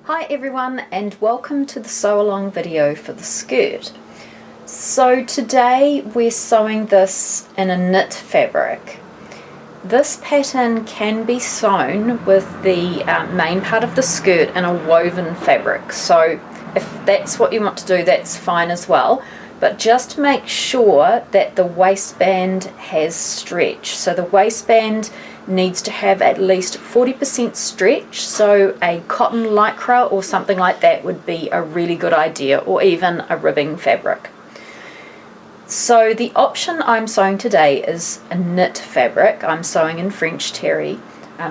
Hi everyone, and welcome to the sew along video for the skirt. So today we're sewing this in a knit fabric. This pattern can be sewn with the main part of the skirt in a woven fabric, so if that's what you want to do, that's fine as well, but just make sure that the waistband has stretch. So the waistband needs to have at least 40% stretch, so a cotton lycra or something like that would be a really good idea, or even a ribbing fabric. So the option I'm sewing today is a knit fabric. I'm sewing in French terry.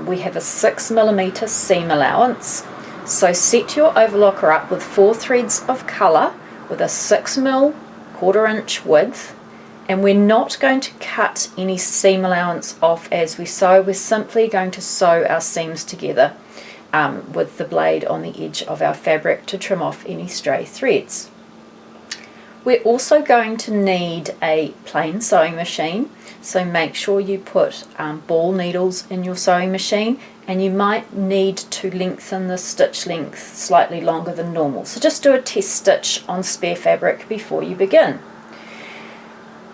We have a 6mm seam allowance, so set your overlocker up with 4 threads of colour with a 6mm 1/4 inch width. And we're not going to cut any seam allowance off as we sew. We're simply going to sew our seams together with the blade on the edge of our fabric to trim off any stray threads. We're also going to need a plain sewing machine, so make sure you put ball needles in your sewing machine, and you might need to lengthen the stitch length slightly longer than normal. So just do a test stitch on spare fabric before you begin.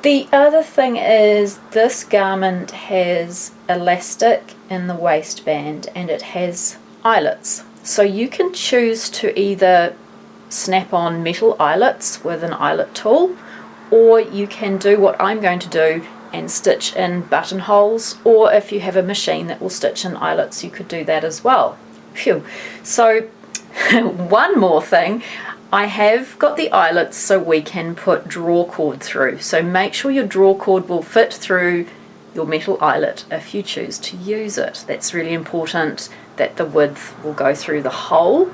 The other thing is this garment has elastic in the waistband and it has eyelets. So you can choose to either snap on metal eyelets with an eyelet tool, or you can do what I'm going to do and stitch in buttonholes, or if you have a machine that will stitch in eyelets, you could do that as well. Phew. So one more thing. I have got the eyelets so we can put draw cord through, so make sure your draw cord will fit through your metal eyelet if you choose to use it. That's really important, that the width will go through the hole.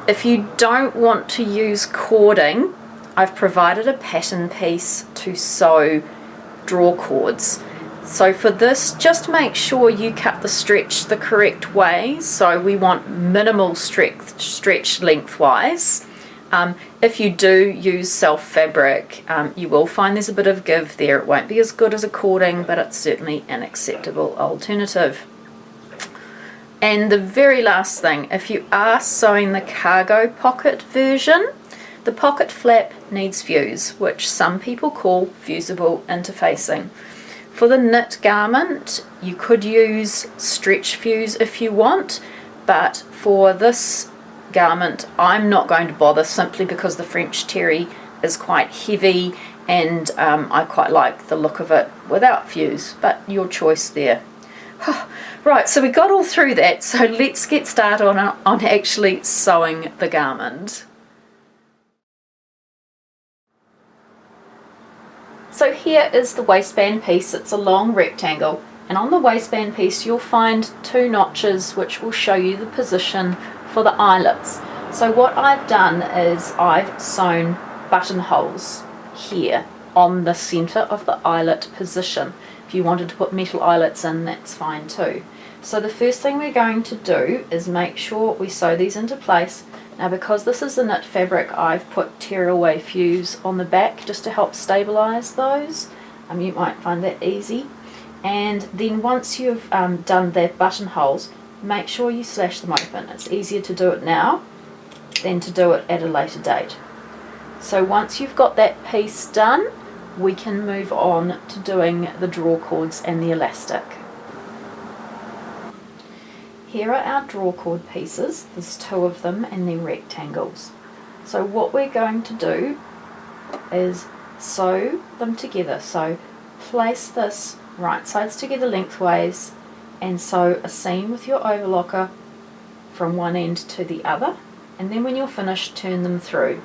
If you don't want to use cording, I've provided a pattern piece to sew draw cords. So for this, just make sure you cut the stretch the correct way. So we want minimal stretch lengthwise. If you do use self fabric, you will find there's a bit of give there. It won't be as good as a cording, but it's certainly an acceptable alternative. And the very last thing, if you are sewing the cargo pocket version, the pocket flap needs fuse, which some people call fusible interfacing. For the knit garment, you could use stretch fuse if you want, but for this garment I'm not going to bother, simply because the French terry is quite heavy and I quite like the look of it without fuse, but your choice there. Right, so we got all through that, so let's get started on actually sewing the garment. So here is the waistband piece. It's a long rectangle, and on the waistband piece you'll find 2 notches which will show you the position for the eyelets. So what I've done is I've sewn buttonholes here on the centre of the eyelet position. If you wanted to put metal eyelets in, that's fine too. So the first thing we're going to do is make sure we sew these into place. Now, because this is a knit fabric, I've put tearaway fuse on the back just to help stabilise those. You might find that easy. And then once you've done the buttonholes, make sure you slash them open. It's easier to do it now than to do it at a later date. So once you've got that piece done, we can move on to doing the draw cords and the elastic. Here are our draw cord pieces. There's 2 of them and they're rectangles. So what we're going to do is sew them together. So place this right sides together lengthways and sew a seam with your overlocker from one end to the other, and then when you're finished, turn them through.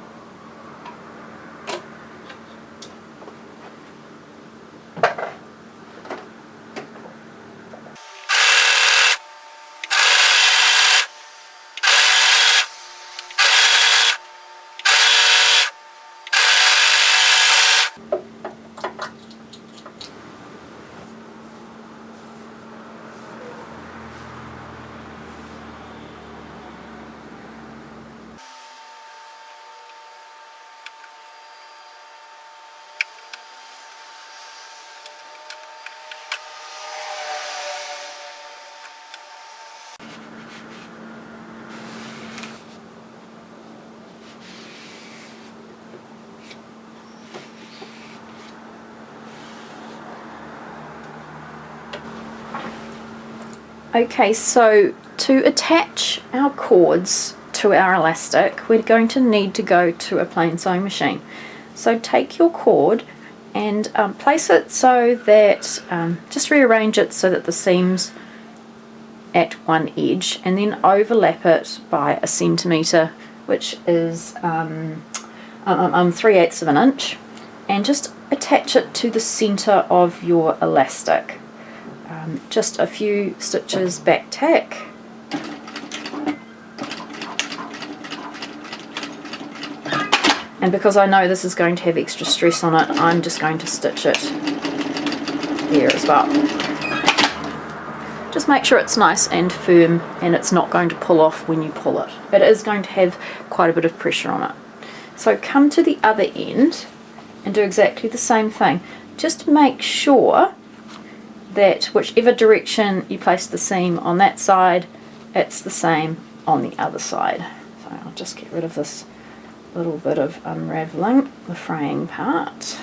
Okay, so to attach our cords to our elastic, we're going to need to go to a plain sewing machine. So take your cord and place it so that, just rearrange it so that the seam's at one edge, and then overlap it by 1 centimetre, which is 3/8 of an inch, and just attach it to the centre of your elastic. Just a few stitches back tack, and because I know this is going to have extra stress on it, I'm just going to stitch it there as well. Just make sure it's nice and firm and it's not going to pull off when you pull it. It is going to have quite a bit of pressure on it. So come to the other end and do exactly the same thing. Just make sure that whichever direction you place the seam on that side, it's the same on the other side. So I'll just get rid of this little bit of unraveling, the fraying part.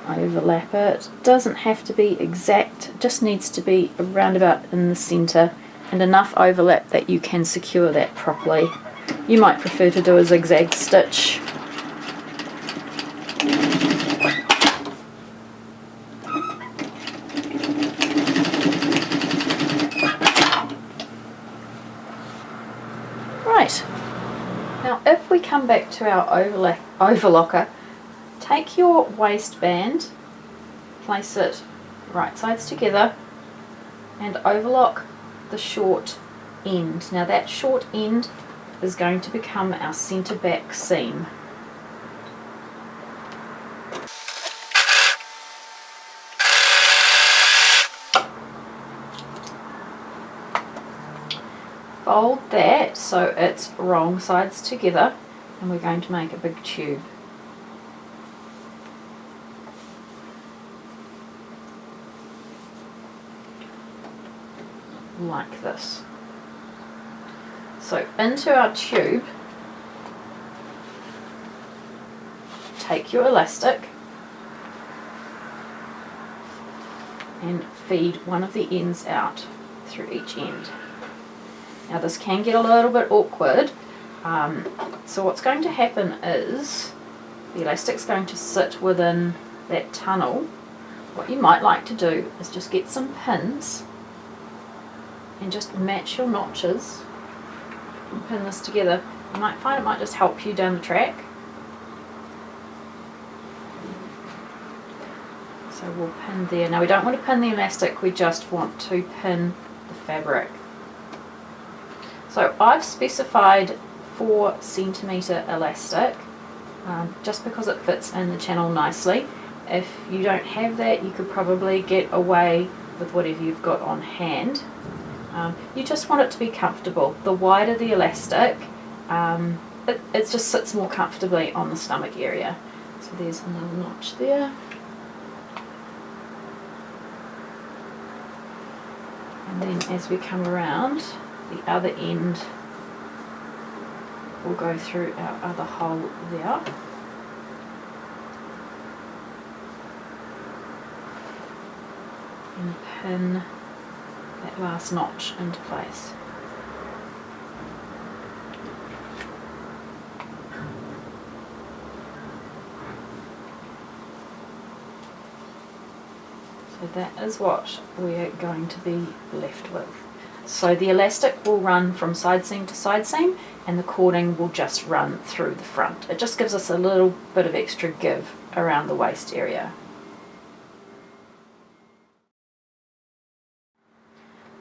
Overlap it. Doesn't have to be exact, it just needs to be around about in the centre and enough overlap that you can secure that properly. You might prefer to do a zigzag stitch. Right, now if we come back to our overlocker, take your waistband, place it right sides together, and overlock the short end. Now that short end is going to become our centre back seam. Fold that so it's wrong sides together, and we're going to make a big tube. Like this. So into our tube, take your elastic and feed one of the ends out through each end. Now this can get a little bit awkward, so what's going to happen is the elastic's going to sit within that tunnel. What you might like to do is just get some pins and just match your notches and pin this together. You might find it might just help you down the track. So we'll pin there. Now we don't want to pin the elastic, we just want to pin the fabric. So I've specified 4 centimetre elastic, just because it fits in the channel nicely. If you don't have that, you could probably get away with whatever you've got on hand. You just want it to be comfortable. The wider the elastic, it just sits more comfortably on the stomach area. So there's another notch there. And then as we come around, the other end will go through our other hole there. And pin that last notch into place. So that is what we're going to be left with. So the elastic will run from side seam to side seam, and the cording will just run through the front. It just gives us a little bit of extra give around the waist area.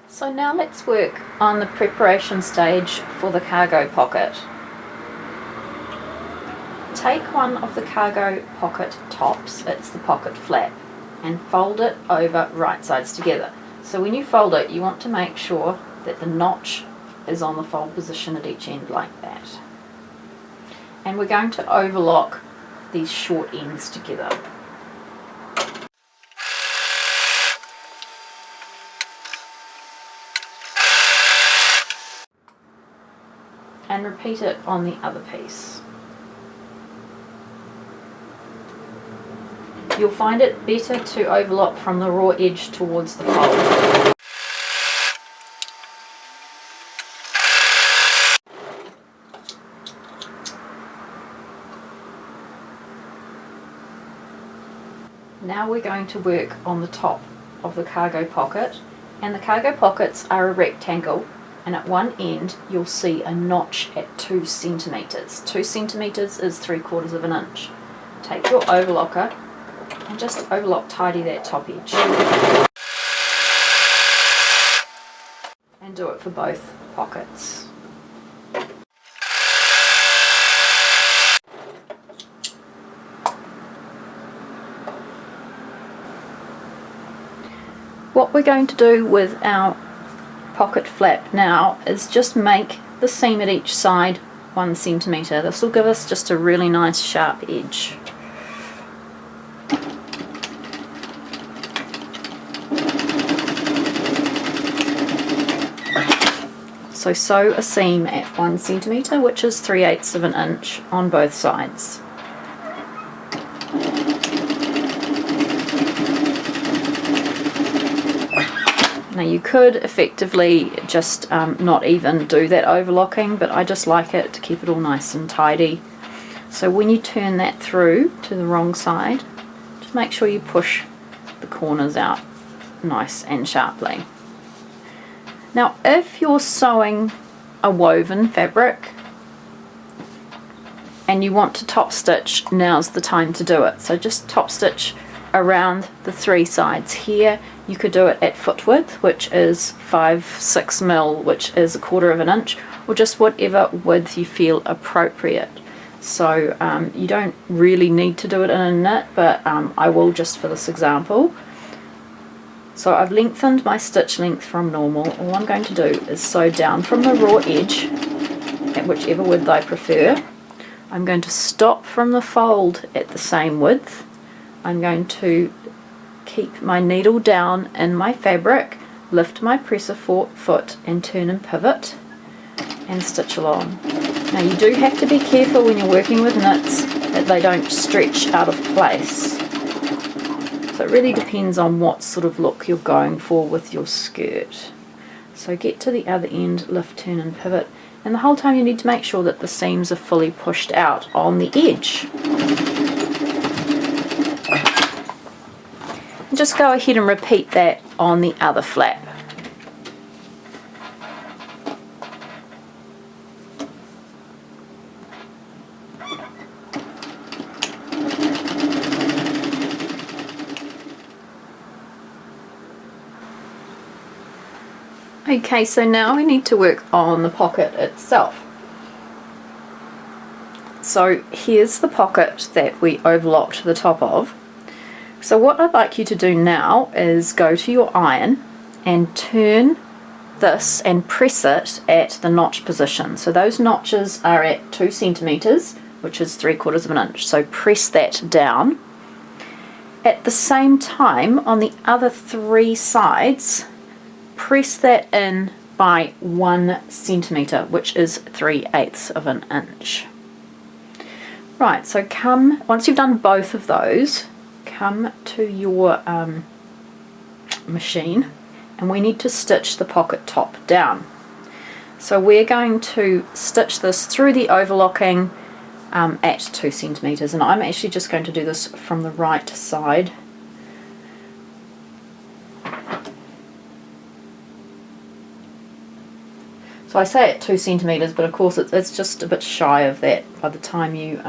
So now let's work on the preparation stage for the cargo pocket. Take one of the cargo pocket tops, it's the pocket flap, and fold it over right sides together. So when you fold it, you want to make sure that the notch is on the fold position at each end like that. And we're going to overlock these short ends together. And repeat it on the other piece. you'll find it better to overlock from the raw edge towards the fold. Now we're going to work on the top of the cargo pocket, and the cargo pockets are a rectangle, and at one end you'll see a notch at 2 centimeters. 2 centimeters is 3/4 of an inch. Take your overlocker and just overlock tidy that top edge. And do it for both pockets. What we're going to do with our pocket flap now is just make the seam at each side 1 centimeter. This will give us just a really nice sharp edge. So sew a seam at 1 centimeter, which is 3/8 of an inch on both sides. Now you could effectively just not even do that overlocking, but I just like it to keep it all nice and tidy. So when you turn that through to the wrong side, just make sure you push the corners out nice and sharply. Now if you're sewing a woven fabric and you want to top stitch, now's the time to do it. So just top stitch around the 3 sides here. You could do it at foot width, which is 5-6 mil, which is 1/4 of an inch, or just whatever width you feel appropriate. So you don't really need to do it in a knit, but I will just for this example. So I've lengthened my stitch length from normal. All I'm going to do is sew down from the raw edge at whichever width I prefer. I'm going to stop from the fold at the same width. I'm going to keep my needle down in my fabric, lift my presser foot and turn and pivot and stitch along. Now you do have to be careful when you're working with knits that they don't stretch out of place. So it really depends on what sort of look you're going for with your skirt. So get to the other end, lift, turn and pivot, and the whole time you need to make sure that the seams are fully pushed out on the edge. Just go ahead and repeat that on the other flap. Okay, so now we need to work on the pocket itself. So here's the pocket that we overlocked the top of. So what I'd like you to do now is go to your iron and turn this and press it at the notch position. So those notches are at 2 centimeters, which is 3/4 of an inch. So press that down. At the same time, on the other 3 sides, press that in by 1 centimeter, which is 3/8 of an inch. Right, so once you've done both of those, come to your machine, and we need to stitch the pocket top down. So we're going to stitch this through the overlocking at 2 centimeters, and I'm actually just going to do this from the right side. So I say at 2 centimeters, but of course it's just a bit shy of that by the time you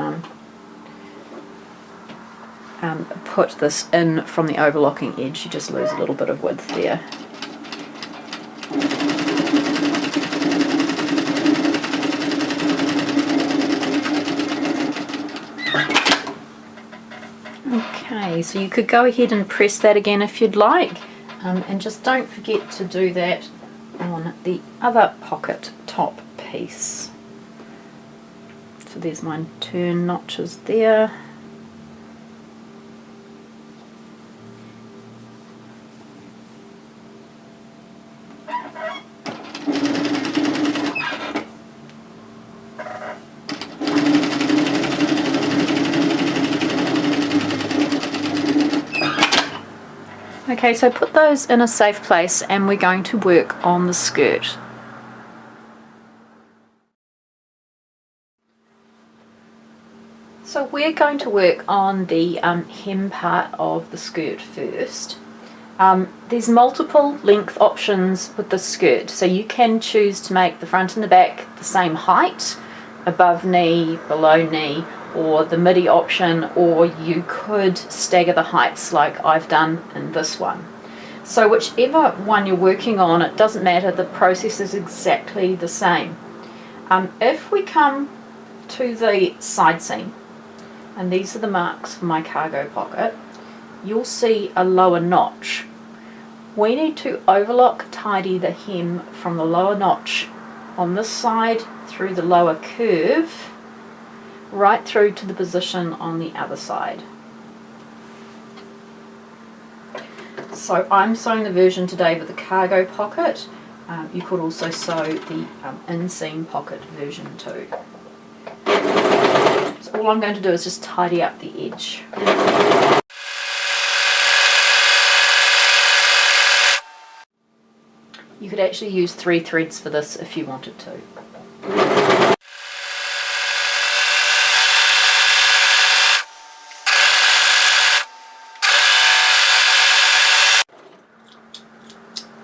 put this in from the overlocking edge. You just lose a little bit of width there. Okay, so you could go ahead and press that again if you'd like, and just don't forget to do that on the other pocket top piece. So there's my turn notches there. Okay, so put those in a safe place and we're going to work on the skirt. So we're going to work on the hem part of the skirt first. There's multiple length options with the skirt, so you can choose to make the front and the back the same height, above knee, below knee, or the midi option, or you could stagger the heights like I've done in this one. So whichever one you're working on, it doesn't matter, the process is exactly the same. If we come to the side seam, and these are the marks for my cargo pocket, you'll see a lower notch. We need to overlock tidy the hem from the lower notch on this side through the lower curve right through to the position on the other side. So I'm sewing the version today with the cargo pocket. You could also sew the inseam pocket version too. So all I'm going to do is just tidy up the edge. You could actually use 3 threads for this if you wanted to.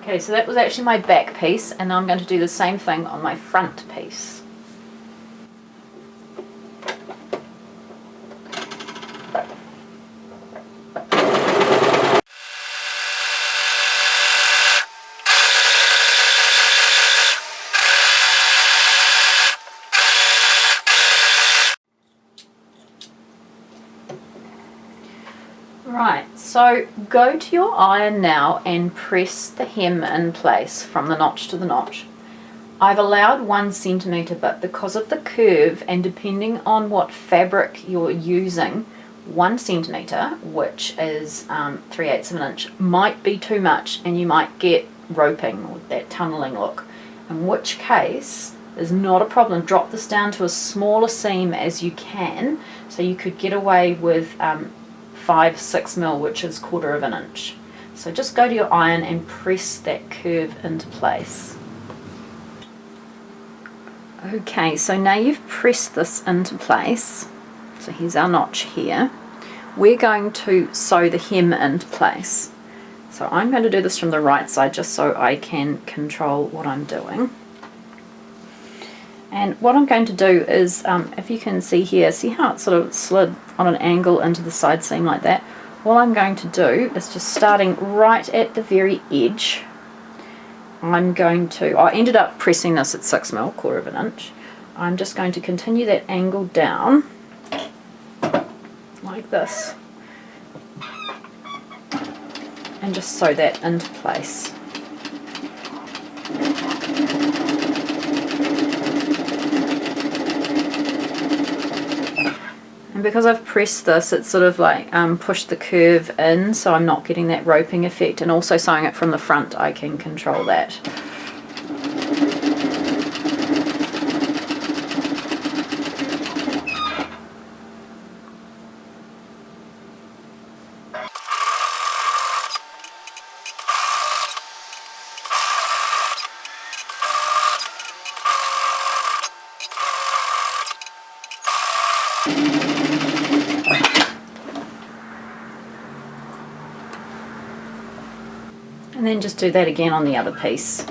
Okay, so that was actually my back piece, and now I'm going to do the same thing on my front piece. Right, so go to your iron now and press the hem in place from the notch to the notch. I've allowed 1 centimetre, but because of the curve and depending on what fabric you're using, 1 centimetre, which is 3/8 of an inch, might be too much and you might get roping or that tunnelling look, in which case is not a problem. Drop this down to as small a seam as you can, so you could get away with 5-6 mil, which is 1/4 of an inch. So just go to your iron and press that curve into place. Okay, so now you've pressed this into place, so here's our notch here. We're going to sew the hem into place. So I'm going to do this from the right side just so I can control what I'm doing. And what I'm going to do is, if you can see here, see how it sort of slid on an angle into the side seam like that? What I'm going to do is just starting right at the very edge, I ended up pressing this at 6 mil, 1/4 of an inch. I'm just going to continue that angle down, like this, and just sew that into place. And because I've pressed this, it's sort of like pushed the curve in, so I'm not getting that roping effect, and also sewing it from the front I can control that. And then just do that again on the other piece.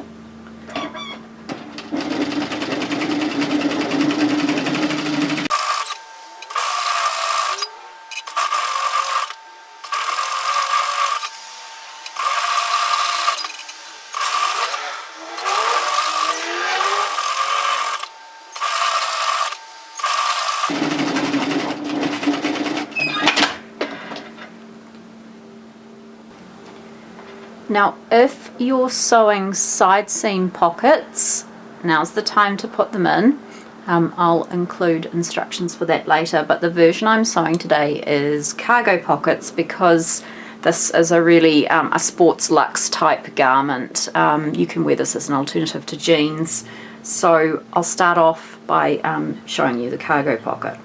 Now if you're sewing side seam pockets, now's the time to put them in. I'll include instructions for that later, but the version I'm sewing today is cargo pockets because this is a really a sports luxe type garment. You can wear this as an alternative to jeans. So I'll start off by showing you the cargo pocket.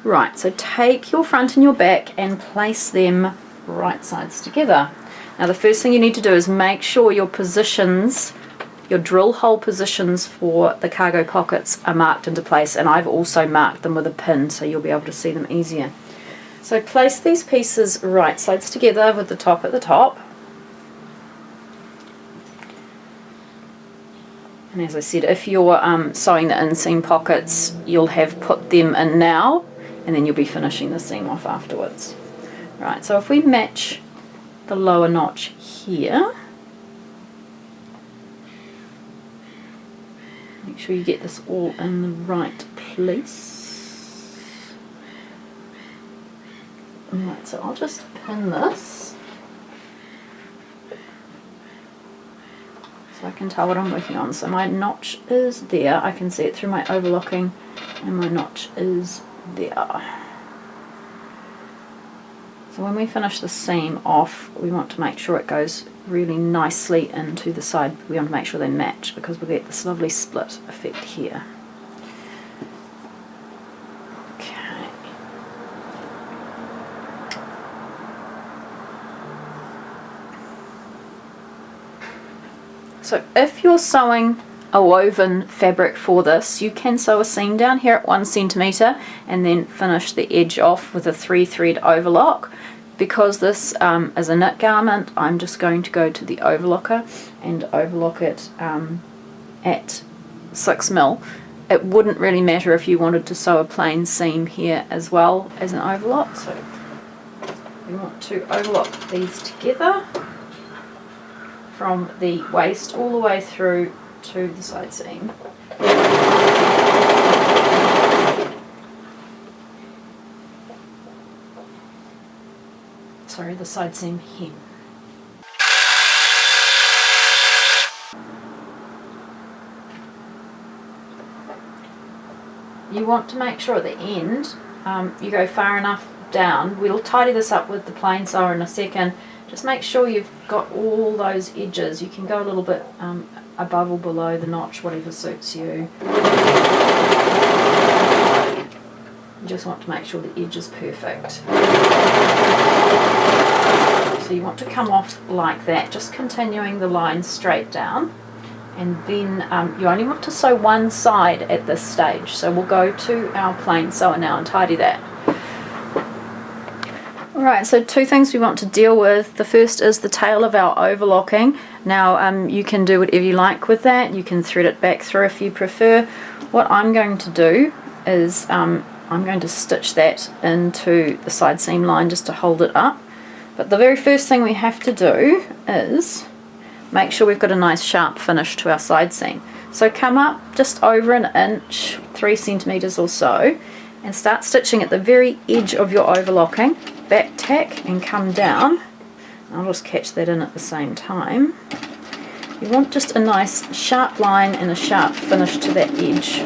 Right, so take your front and your back and place them right sides together. Now the first thing you need to do is make sure your positions, your drill hole positions for the cargo pockets are marked into place, and I've also marked them with a pin so you'll be able to see them easier. So place these pieces right sides together with the top at the top. And as I said, if you're sewing the inseam pockets, you'll have put them in now, and then you'll be finishing the seam off afterwards. Right, so if we match the lower notch here, make sure you get this all in the right place. Alright, so I'll just pin this so I can tell what I'm working on. So my notch is there, I can see it through my overlocking, and my notch is there. So when we finish the seam off, we want to make sure it goes really nicely into the side. We want to make sure they match because we'll get this lovely split effect here. Okay. So if you're sewing a woven fabric for this, you can sew a seam down here at 1 centimetre and then finish the edge off with a 3-thread overlock. Because this is a knit garment, I'm just going to go to the overlocker and overlock it at 6mm. It wouldn't really matter if you wanted to sew a plain seam here as well as an overlock. So we want to overlock these together from the waist all the way through to the side seam. Sorry, the side seam hem. You want to make sure at the end you go far enough down. We'll tidy this up with the plain sewer in a second. Just make sure you've got all those edges. You can go a little bit above or below the notch, whatever suits you. You just want to make sure the edge is perfect. So you want to come off like that, just continuing the line straight down. And then you only want to sew one side at this stage. So we'll go to our plain sewer now and tidy that. Alright, so two things we want to deal with. The first is the tail of our overlocking. Now you can do whatever you like with that. You can thread it back through if you prefer. What I'm going to do is I'm going to stitch that into the side seam line just to hold it up. But the very first thing we have to do is make sure we've got a nice sharp finish to our side seam. So come up just over an inch, 3 centimetres or so, and start stitching at the very edge of your overlocking. Back tack and come down. I'll just catch that in at the same time. You want just a nice sharp line and a sharp finish to that edge.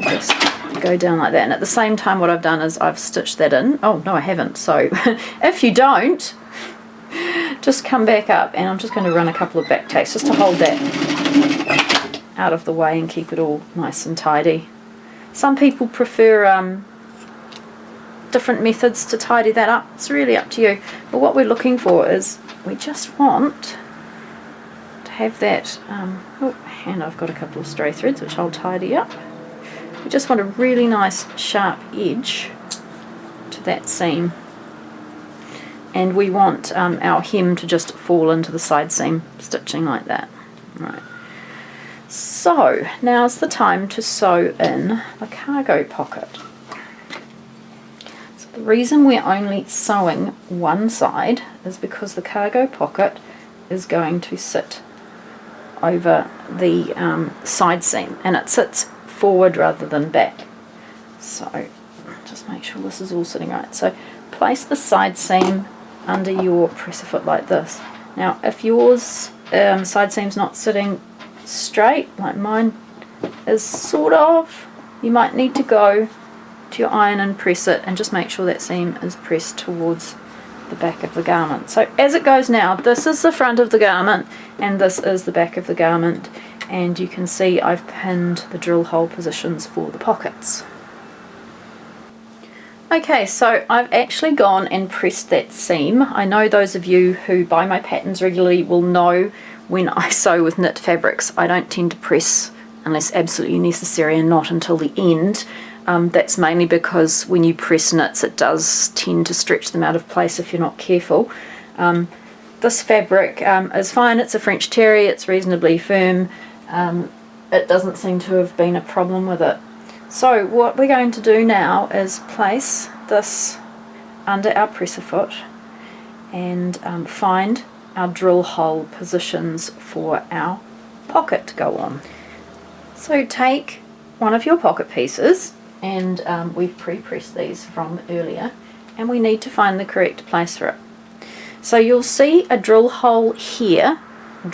Just go down like that, and at the same time what I've done is I've stitched that in. Oh no, I haven't. So if you don't, just come back up, and I'm just going to run a couple of back tacks just to hold that out of the way and keep it all nice and tidy. Some people prefer different methods to tidy that up. It's really up to you. But what we're looking for is we just want to have that and I've got a couple of stray threads which I'll tidy up. We just want a really nice sharp edge to that seam, and we want our hem to just fall into the side seam stitching like that. Right. So now's the time to sew in the cargo pocket. The reason we're only sewing one side is because the cargo pocket is going to sit over the side seam, and it sits forward rather than back. So just make sure this is all sitting right. So place the side seam under your presser foot like this. Now if yours side seam's not sitting straight like mine is sort of, you might need to go to your iron and press it, and just make sure that seam is pressed towards the back of the garment. So as it goes now, this is the front of the garment and this is the back of the garment, and you can see I've pinned the drill hole positions for the pockets. Okay, so I've actually gone and pressed that seam. I know those of you who buy my patterns regularly will know when I sew with knit fabrics, I don't tend to press unless absolutely necessary and not until the end. That's mainly because when you press knits it does tend to stretch them out of place if you're not careful. This fabric is fine, it's a French terry, it's reasonably firm. It doesn't seem to have been a problem with it. So what we're going to do now is place this under our presser foot and find our drill hole positions for our pocket to go on. So take one of your pocket pieces, and we've pre-pressed these from earlier, and we need to find the correct place for it. So you'll see a drill hole here, and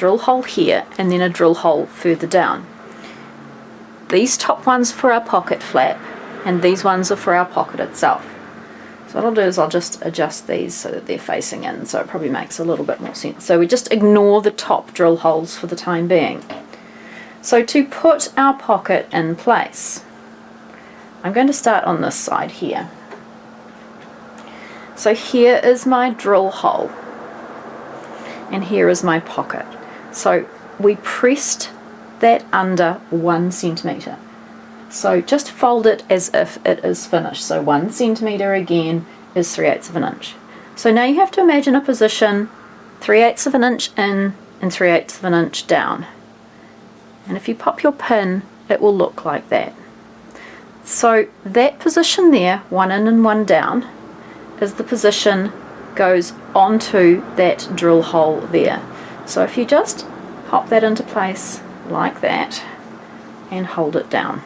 then a drill hole further down. These top ones for our pocket flap, and these ones are for our pocket itself. So what I'll do is I'll just adjust these so that they're facing in, so it probably makes a little bit more sense. So we just ignore the top drill holes for the time being. So to put our pocket in place, I'm going to start on this side here. So here is my drill hole, and here is my pocket. So we pressed that under 1 centimetre. So just fold it as if it is finished. So 1 centimetre again is 3/8 of an inch. So now you have to imagine a position 3/8 of an inch in and 3/8 of an inch down. And if you pop your pin, it will look like that. So that position there, 1 in and 1 down, is the position goes onto that drill hole there. So if you just pop that into place like that and hold it down.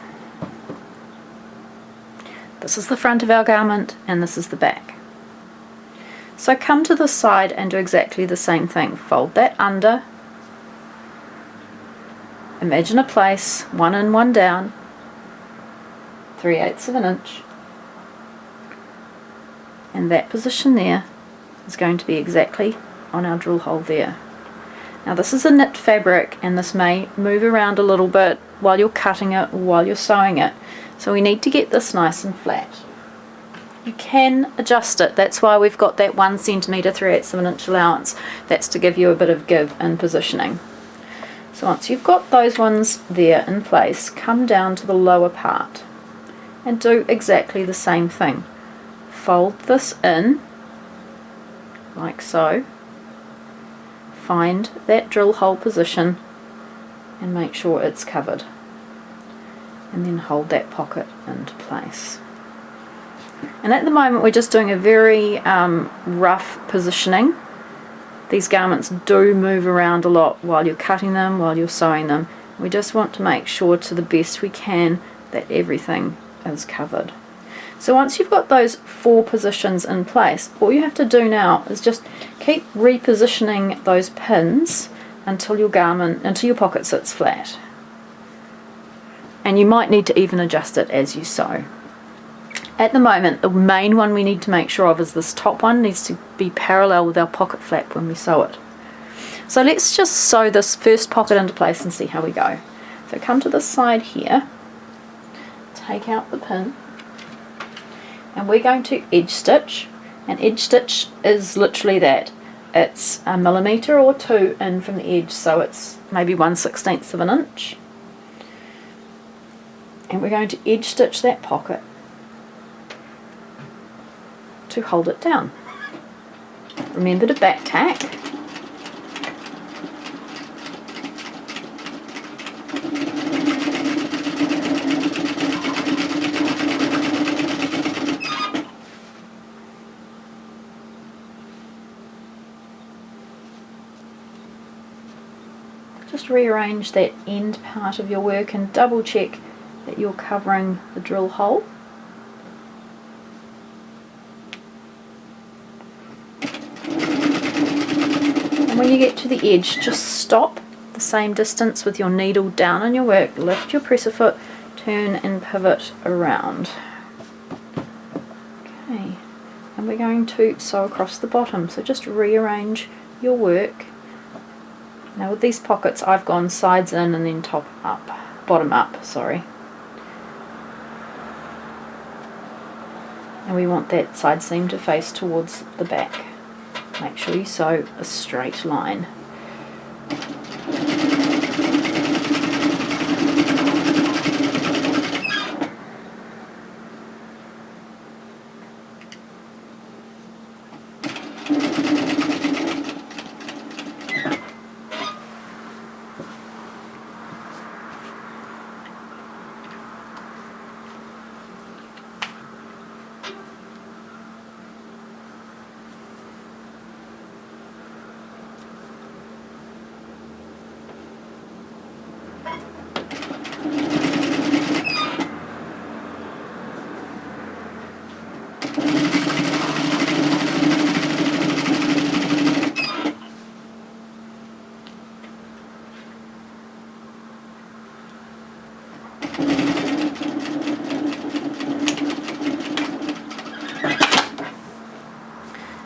This is the front of our garment and this is the back. So come to the side and do exactly the same thing. Fold that under, imagine a place, 1 in, 1 down, 3/8 of an inch, and that position there is going to be exactly on our drill hole there. Now this is a knit fabric and this may move around a little bit while you're cutting it or while you're sewing it, so we need to get this nice and flat. You can adjust it, that's why we've got that 1 centimetre 3/8 of an inch allowance. That's to give you a bit of give in positioning. So once you've got those ones there in place, come down to the lower part and do exactly the same thing. Fold this in like so, find that drill hole position and make sure it's covered, and then hold that pocket into place. And at the moment we're just doing a very rough positioning. These garments do move around a lot while you're cutting them, while you're sewing them. We just want to make sure to the best we can that everything is covered. So once you've got those 4 positions in place, all you have to do now is just keep repositioning those pins until your pocket sits flat. And you might need to even adjust it as you sew. At the moment, the main one we need to make sure of is this top one needs to be parallel with our pocket flap when we sew it. So let's just sew this first pocket into place and see how we go. So come to this side here, take out the pin, and we're going to edge stitch. And edge stitch is literally that. It's a millimetre or 2 in from the edge, so it's maybe 1/16 of an inch. And we're going to edge stitch that pocket to hold it down. Remember to back tack. Just rearrange that end part of your work and double check that you're covering the drill hole. And when you get to the edge, just stop the same distance with your needle down on your work, lift your presser foot, turn and pivot around. Okay, and we're going to sew across the bottom, so just rearrange your work. Now with these pockets I've gone sides in and then bottom up, sorry. and we want that side seam to face towards the back. Make sure you sew a straight line.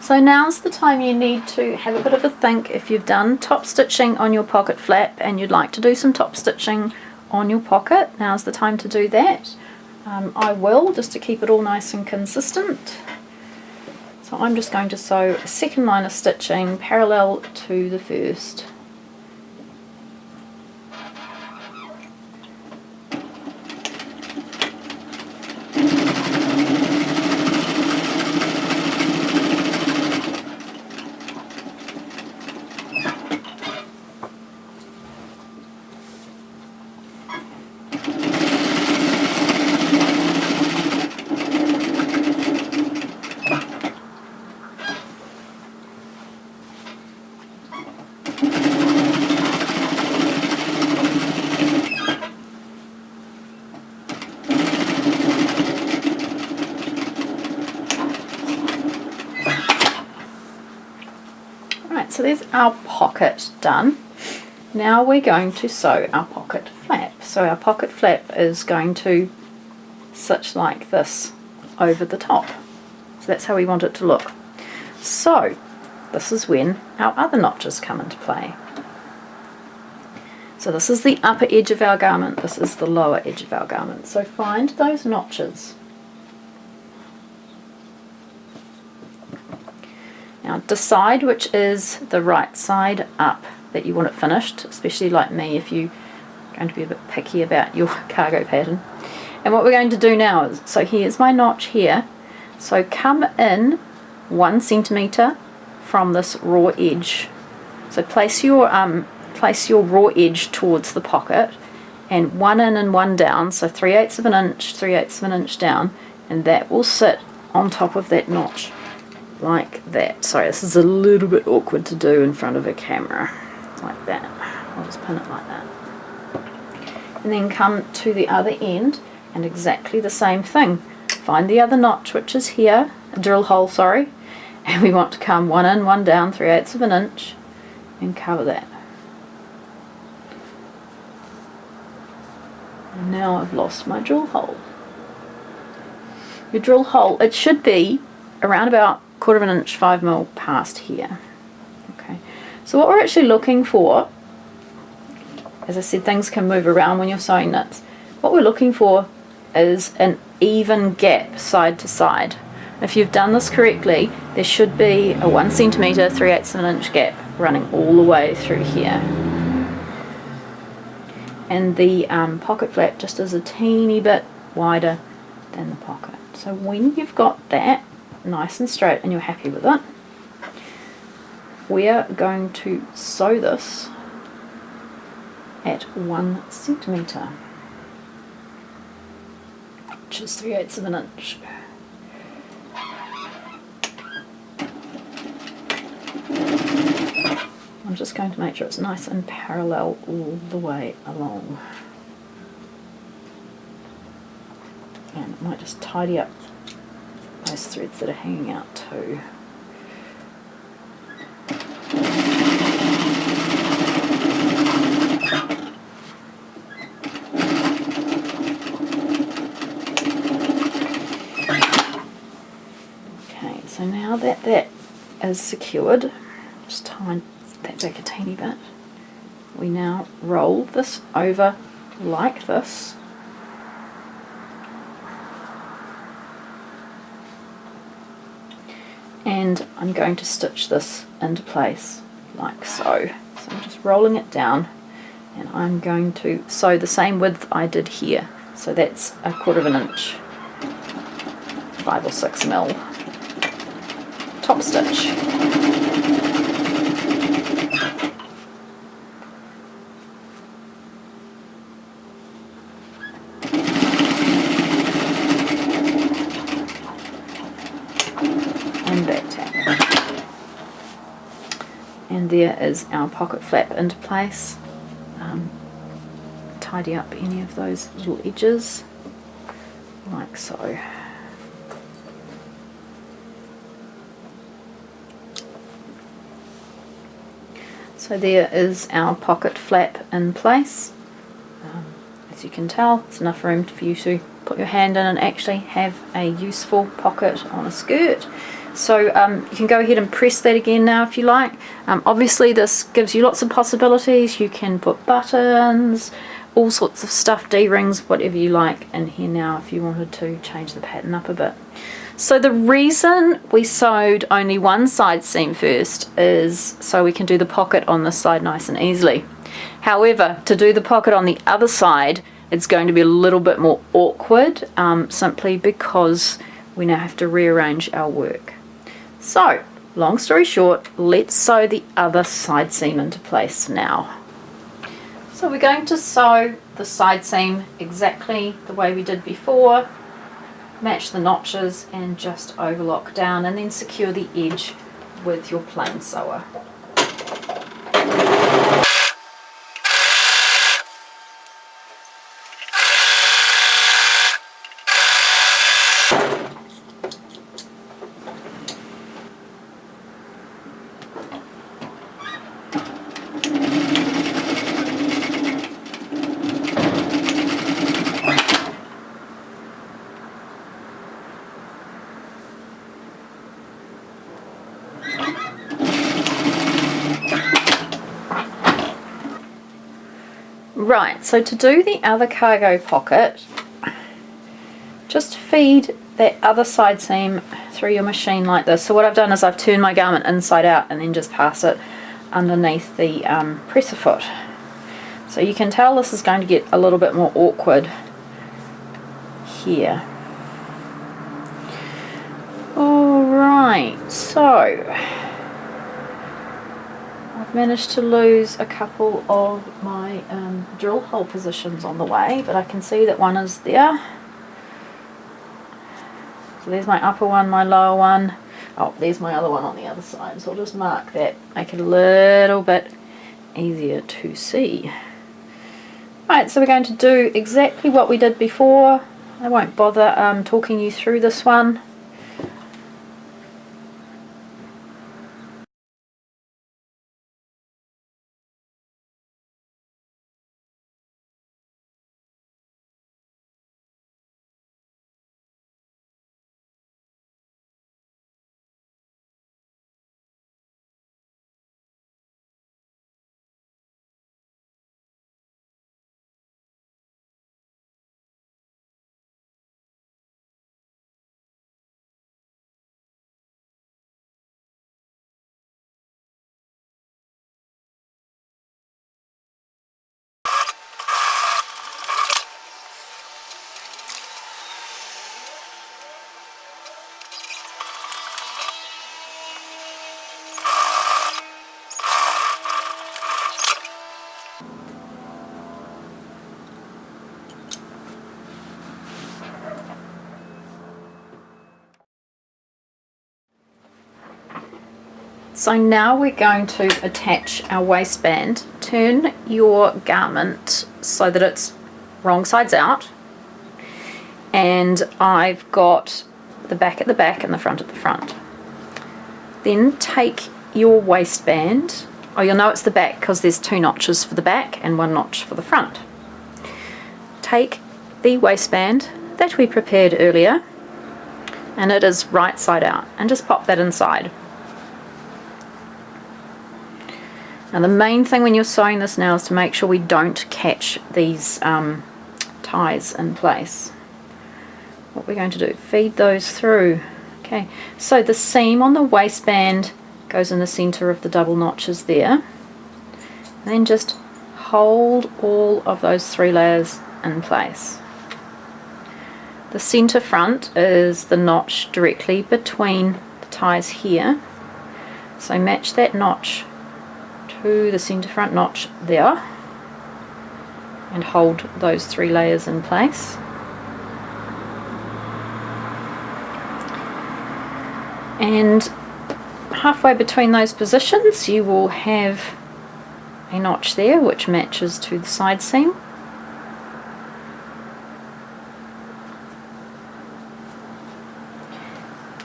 So now's the time you need to have a bit of a think. If you've done top stitching on your pocket flap and you'd like to do some top stitching on your pocket, now's the time to do that. I will, just to keep it all nice and consistent. So I'm just going to sew a second line of stitching parallel to the first. So there's our pocket done. Now we're going to sew our pocket flap. So our pocket flap is going to sit like this over the top. So that's how we want it to look. So this is when our other notches come into play. So this is the upper edge of our garment, this is the lower edge of our garment. So find those notches. Now decide which is the right side up that you want it finished, especially like me if you're going to be a bit picky about your cargo pattern. And what we're going to do now is, so here's my notch here, so come in 1 centimetre from this raw edge. So place your raw edge towards the pocket and 1 in and 1 down, so 3/8 of an inch, 3/8 of an inch down, and that will sit on top of that notch. Like that. Sorry, this is a little bit awkward to do in front of a camera. Like that. I'll just pin it like that. And then come to the other end and exactly the same thing. Find the other notch, which is here, a drill hole, sorry, and we want to come 1 in, 1 down, 3/8 of an inch, and cover that. And now I've lost my drill hole. Your drill hole, it should be around about 1/4 inch, 5mm past here. Okay, so what we're actually looking for, as I said, things can move around when you're sewing knits. What we're looking for is an even gap side to side. If you've done this correctly, there should be a 1 centimetre, 3/8 of an inch gap running all the way through here. And the pocket flap just is a teeny bit wider than the pocket. So when you've got that nice and straight and you're happy with it, we're going to sew this at 1 centimetre, which is 3/8 of an inch. I'm just going to make sure it's nice and parallel all the way along. And I might just tidy up those threads that are hanging out too. Okay, so now that that is secured, just tie that back a teeny bit. We now roll this over like this. and I'm going to stitch this into place like so. So I'm just rolling it down, and I'm going to sew the same width I did here. So that's 1/4 inch, 5 or 6 mil top stitch. And back tap. And there is our pocket flap into place. Tidy up any of those little edges like so. So there is our pocket flap in place. As you can tell, there's enough room for you to put your hand in and actually have a useful pocket on a skirt. So you can go ahead and press that again now if you like. Obviously this gives you lots of possibilities. You can put buttons, all sorts of stuff, D-rings, whatever you like in here now if you wanted to change the pattern up a bit. So the reason we sewed only one side seam first is so we can do the pocket on this side nice and easily. However, to do the pocket on the other side, it's going to be a little bit more awkward, simply because we now have to rearrange our work. So, long story short, let's sew the other side seam into place now. So we're going to sew the side seam exactly the way we did before, match the notches and just overlock down, and then secure the edge with your plain sewer. Right, so to do the other cargo pocket, just feed that other side seam through your machine like this. So what I've done is I've turned my garment inside out and then just pass it underneath the presser foot. So you can tell this is going to get a little bit more awkward here. Alright, so I've managed to lose a couple of my drill hole positions on the way, but I can see that one is there. So there's my upper one, my lower one. Oh, there's my other one on the other side. So I'll just mark that, make it a little bit easier to see. Right, so we're going to do exactly what we did before. I won't bother talking you through this one. So now we're going to attach our waistband. Turn your garment so that it's wrong sides out, and I've got the back at the back and the front at the front. Then take your waistband, oh, you'll know it's the back because there's 2 notches for the back and 1 notch for the front. Take the waistband that we prepared earlier, and it is right side out, and just pop that inside. Now the main thing when you're sewing this now is to make sure we don't catch these ties in place. What we're going to do, feed those through Okay, so the seam on the waistband goes in the center of the double notches there. And then just hold all of those 3 layers in place. The center front is the notch directly between the ties here. So match that notch to the center front notch there and hold those 3 layers in place. And halfway between those positions you will have a notch there which matches to the side seam.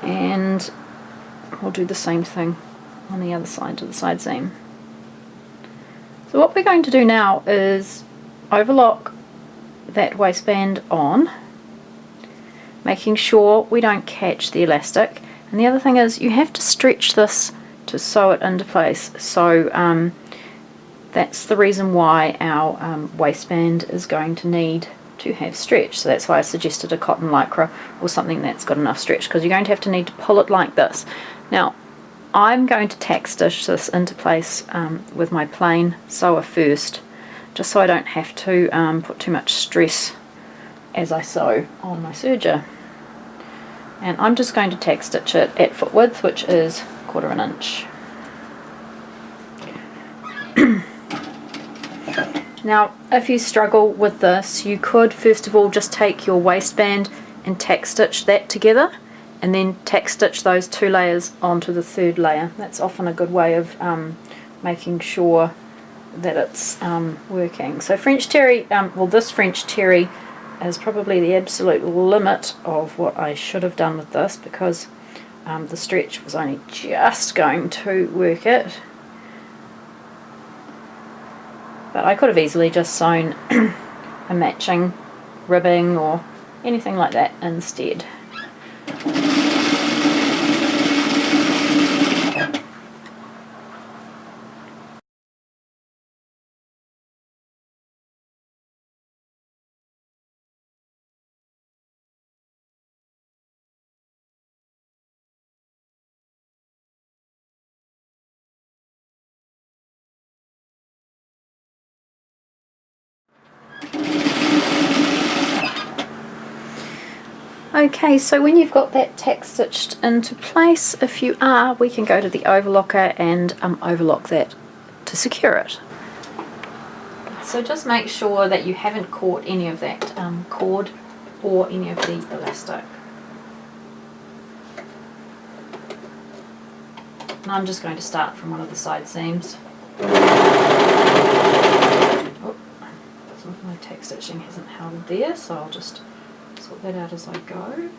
And we'll do the same thing on the other side to the side seam. So what we're going to do now is overlock that waistband on, making sure we don't catch the elastic. And the other thing is you have to stretch this to sew it into place. So that's the reason why our waistband is going to need to have stretch. So that's why I suggested a cotton lycra or something that's got enough stretch, because you're going to have to need to pull it like this. Now I'm going to tack stitch this into place with my plain sewer first, just so I don't have to put too much stress as I sew on my serger. And I'm just going to tack stitch it at foot width, which is 1/4 inch. Now if you struggle with this, you could first of all just take your waistband and tack stitch that together, and then tack stitch those 2 layers onto the 3rd layer. That's often a good way of making sure that it's working. So French terry, well, this French terry is probably the absolute limit of what I should have done with this, because the stretch was only just going to work it. But I could have easily just sewn a matching ribbing or anything like that instead. Okay, so when you've got that tack stitched into place, if you are, we can go to the overlocker and overlock that to secure it. So just make sure that you haven't caught any of that cord or any of the elastic. And I'm just going to start from one of the side seams. Oh, some of my tack stitching hasn't held there, so I'll just sort that out as I go.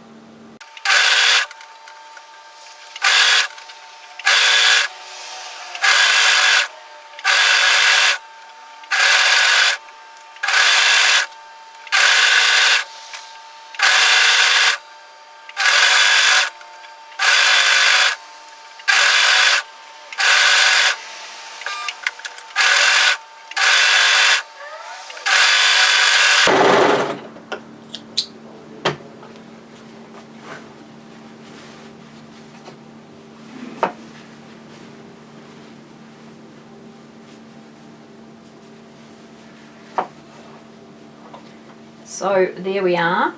So there we are,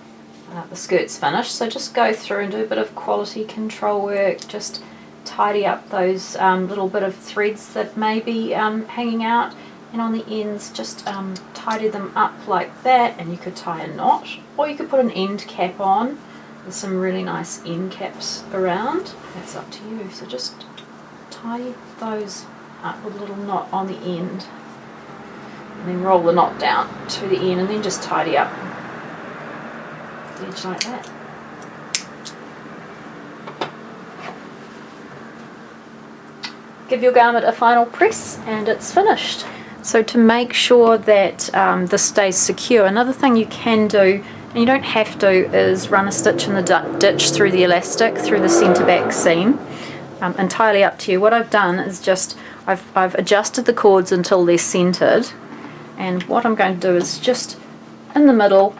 the skirt's finished. So just go through and do a bit of quality control work, just tidy up those little bit of threads that may be hanging out, and on the ends just tidy them up like that, and you could tie a knot, or you could put an end cap on. There's some really nice end caps around, that's up to you. So just tie those up with a little knot on the end, and then roll the knot down to the end, and then just tidy up the edge like that. Give your garment a final press and it's finished. So to make sure that this stays secure, another thing you can do, and you don't have to, is run a stitch in the ditch through the elastic, through the centre back seam. Entirely up to you. What I've done is just, I've adjusted the cords until they're centred, and what I'm going to do is just in the middle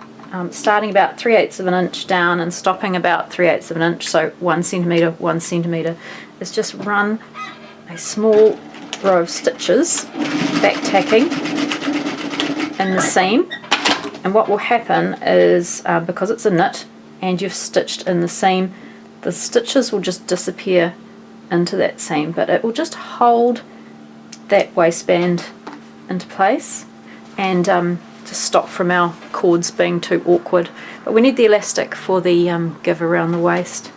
starting about 3/8 of an inch down and stopping about 3/8 of an inch, so 1 centimetre, 1 centimetre, is just run a small row of stitches, back tacking in the seam. And what will happen is, because it's a knit and you've stitched in the seam, the stitches will just disappear into that seam, but it will just hold that waistband into place and to stop from our cords being too awkward. But we need the elastic for the give around the waist.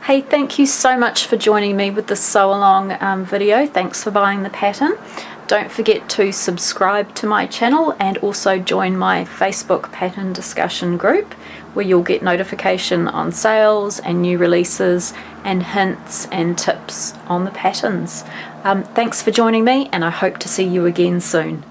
Hey, thank you so much for joining me with this sew along video. Thanks for buying the pattern. Don't forget to subscribe to my channel and also join my Facebook pattern discussion group, where you'll get notification on sales and new releases and hints and tips on the patterns. Thanks for joining me, and I hope to see you again soon.